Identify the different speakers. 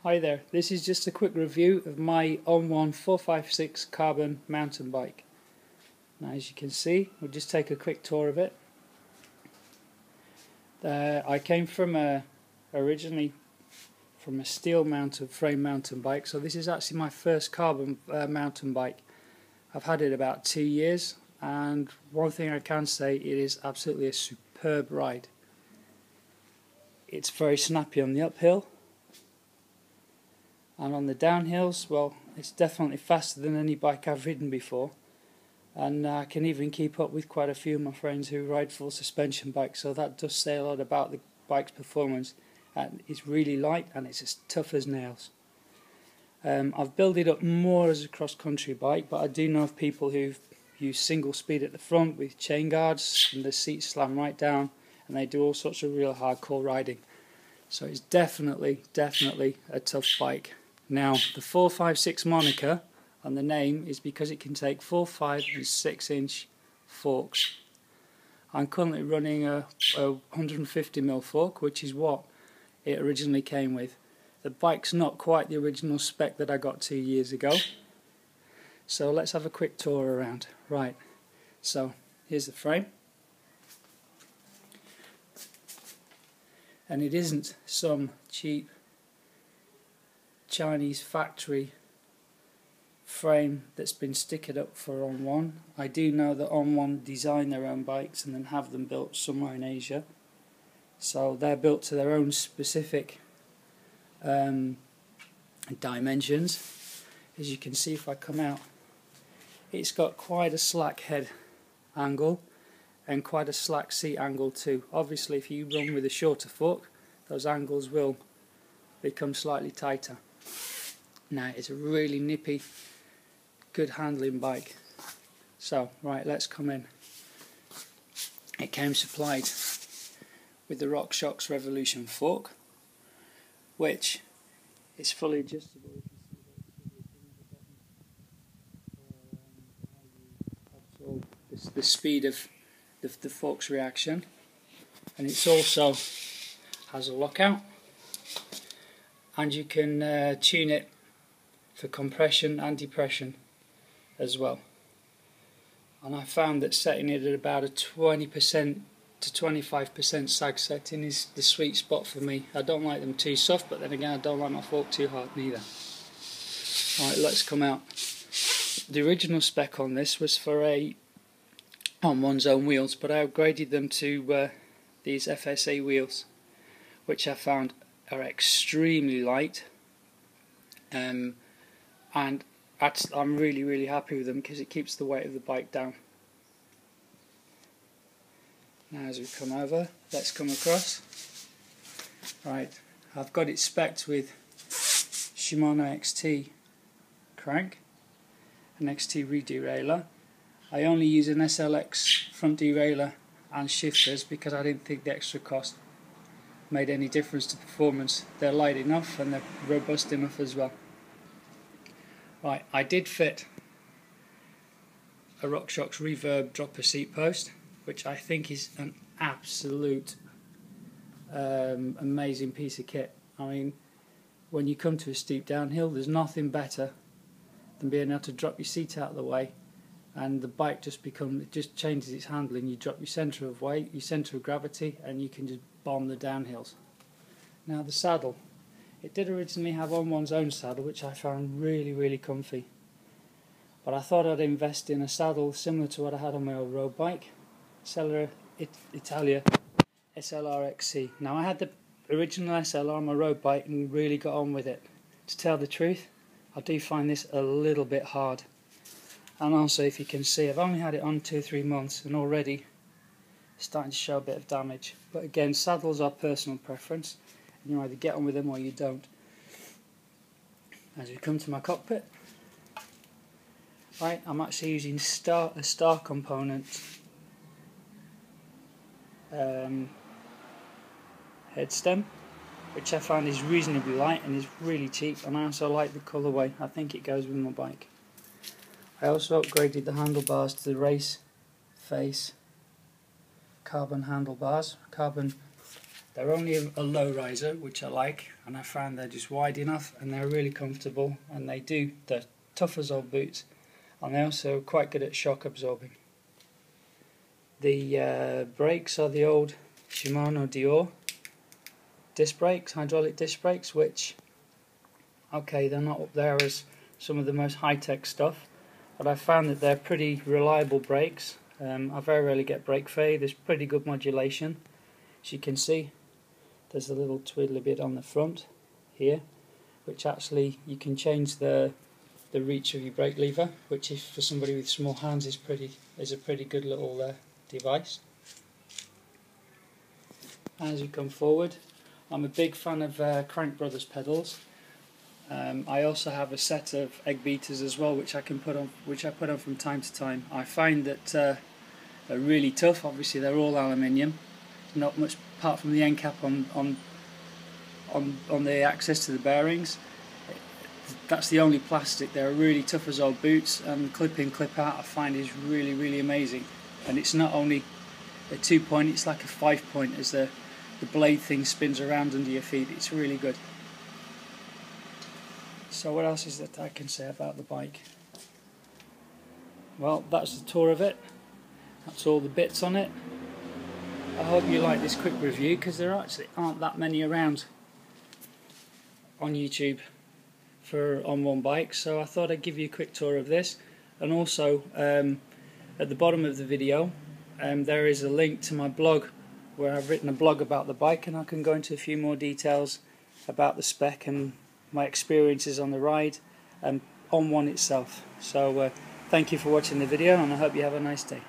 Speaker 1: Hi there, this is just a quick review of my On-One 456 carbon mountain bike. Now as you can see, we'll just take a quick tour of it. I came from originally from a steel mounted frame mountain bike, so this is actually my first carbon mountain bike. I've had it about 2 years, and one thing I can say, it is absolutely a superb ride. It's very snappy on the uphill. And on the downhills, well, it's definitely faster than any bike I've ridden before, and I can even keep up with quite a few of my friends who ride full suspension bikes, so that does say a lot about the bike's performance. And it's really light and it's as tough as nails. I've built it up more as a cross-country bike, but I do know of people who've used single speed at the front with chain guards and the seats slam right down, and they do all sorts of real hardcore riding. So it's definitely a tough bike. Now, the 456 moniker on the name is because it can take 4, 5 and 6-inch forks. I'm currently running a 150mm fork, which is what it originally came with. The bike's not quite the original spec that I got 2 years ago. So let's have a quick tour around. Right, so here's the frame. And it isn't some cheap Chinese factory frame that's been stickered up for On-One. I do know that On-One design their own bikes and then have them built somewhere in Asia. So they're built to their own specific dimensions. As you can see, if I come out, it's got quite a slack head angle and quite a slack seat angle too. Obviously, if you run with a shorter fork, those angles will become slightly tighter. Now, it's a really nippy, good handling bike. So, right, let's come in. It came supplied with the RockShox Revolution fork, which is fully adjustable. The speed of the fork's reaction, and it also has a lockout, and you can tune it for compression and depression as well. And I found that setting it at about a 20% to 25% sag setting is the sweet spot for me. I don't like them too soft, but then again I don't like my fork too hard neither. Alright, let's come out. The original spec on this was for On-One's own wheels, but I upgraded them to these FSA wheels, which I found are extremely light, and I'm really happy with them because it keeps the weight of the bike down. Now as we come over, let's come across. Right, I've got it spec'd with Shimano XT crank, an XT rear derailleur. I only use an SLX front derailleur and shifters because I didn't think the extra cost made any difference to performance. They're light enough and they're robust enough as well. Right, I did fit a RockShox Reverb dropper seat post, which I think is an absolute amazing piece of kit. I mean, when you come to a steep downhill, there's nothing better than being able to drop your seat out of the way, and the bike just changes its handling. You drop your centre of weight, your centre of gravity, and you can just bomb the downhills. Now the saddle, it did originally have On-One's own saddle, which I found really comfy, but I thought I'd invest in a saddle similar to what I had on my old road bike, Italia SLR XC. Now I had the original SLR on my road bike and really got on with it. To tell the truth, I do find this a little bit hard. And also, if you can see, I've only had it on 2 or 3 months and already starting to show a bit of damage. But again, saddles are personal preference, and you either get on with them or you don't. As we come to my cockpit, right, I'm actually using a Star component head stem, which I find is reasonably light and is really cheap, and I also like the colourway. I think it goes with my bike. I also upgraded the handlebars to the Race Face carbon handlebars, carbon They're only a low riser, which I like, and I found they're just wide enough and they're really comfortable, and they're tough as old boots, and they're also quite good at shock absorbing. The brakes are the old Shimano Dior disc brakes, hydraulic disc brakes, which, okay, they're not up there as some of the most high-tech stuff, but I found that they're pretty reliable brakes. I very rarely get brake fade. There's pretty good modulation, as you can see. There's a little twiddly bit on the front here, which actually you can change the reach of your brake lever, which if for somebody with small hands is a pretty good little device. As you come forward, I'm a big fan of Crank Brothers pedals. I also have a set of egg beaters as well, which I put on from time to time. I find that they're really tough. Obviously, they're all aluminium. Not much apart from the end cap on the access to the bearings. That's the only plastic. They're really tough as old boots, and clip in, clip out I find is really, really amazing. And it's not only a 2-point, it's like a 5-point as the blade thing spins around under your feet. It's really good. So what else is that I can say about the bike? Well, that's the tour of it. That's all the bits on it. I hope you like this quick review, because there actually aren't that many around on YouTube for On1 bikes, so I thought I'd give you a quick tour of this. And also at the bottom of the video there is a link to my blog, where I've written a blog about the bike, and I can go into a few more details about the spec and my experiences on the ride and On1 itself. So thank you for watching the video, and I hope you have a nice day.